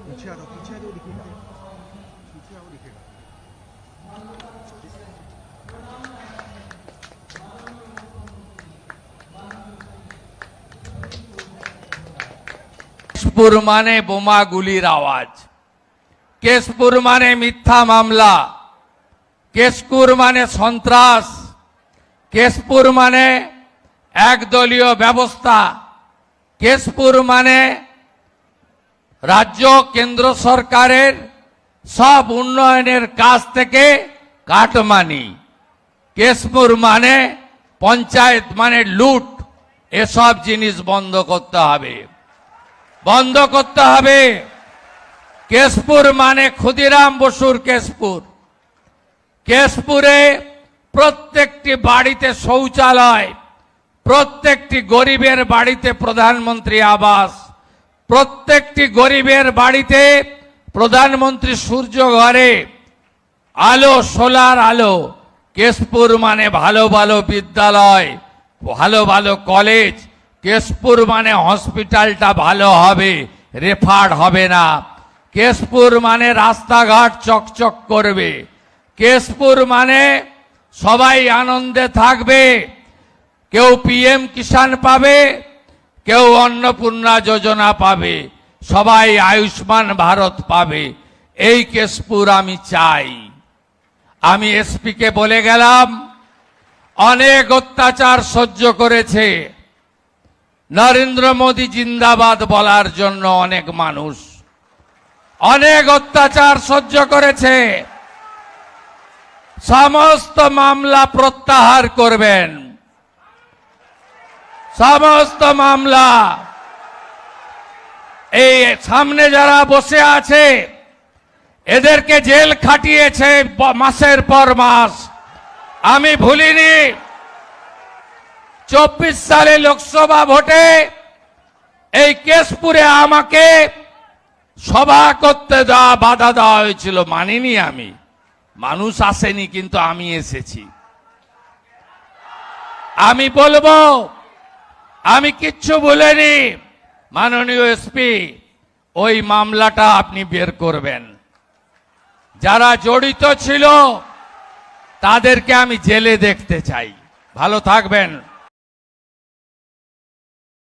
पीछे आ जाओ लिखेगा पीछे आओ लिखेगा केशपुर माने बोमा गुलिर आवाज, केशपुर माने मिथ्या मामला, केशपुर माने सन्त्रास, केशपुर माने एकदलीय व्यवस्था, केशपुर माने राज्य केंद्र सरकारेर सब उन्नयनेर काज थेके काटमानी, केशपुर माने पंचायत माने लूट, एसब जिनिस बंद करते हबे, बंद करते हबे। केशपुर माने क्षुदिराम बसुर केशपुर, केशपुरे प्रत्येकटी बाड़ीते शौचालय, प्रत्येकटी गरीबेर बाड़ीते प्रधानमंत्री आवास, प्रत्येकटी गरीबेर बाड़ीते प्रधानमंत्री सूर्य घरे आलो सोलार आलो। केशपुर माने भालो भालो विद्यालय, भालो भालो कलेज, केशपुर माने हॉस्पिटलटा भालो हबे, रेफार हबे ना। केशपुर माने रास्ताघाट चकचक करबे, केशपुर माने सबाई आनंदे थाकबे, केउ पीएम किसान पाबे, केउ अन्नपूर्णा योजना पाबे, सबाई आयुष्मान भारत पाबे। এই কেশপুর আমি চাই। আমি এসপি কে বলে গেলাম, অনেক অত্যাচার সহ্য করেছে, নরেন্দ্র মোদি জিন্দাবাদ বলার জন্য অনেক মানুষ অনেক অত্যাচার সহ্য করেছে। সমস্ত মামলা প্রত্যাহার করবেন, সমস্ত মামলা। এই সামনে যারা বসে আছে এদেরকে জেল খাটিয়েছে মাসের পর মাস। আমি ভুলিনি 24 সালে লোকসভা ভোটে এই কেশপুরে আমাকে সভা করতে বাধা দেওয়া হয়েছিল, মানিনি আমি। মানুষ আসেনি কিন্তু আমি এসেছি। আমি বলবো আমি কিচ্ছু বলিনি। মাননীয় এসপি, ওই মামলাটা আপনি বের করবেন। যারা জড়িত ছিল তাদেরকে আমি জেলে দেখতে চাই। ভালো থাকবেন।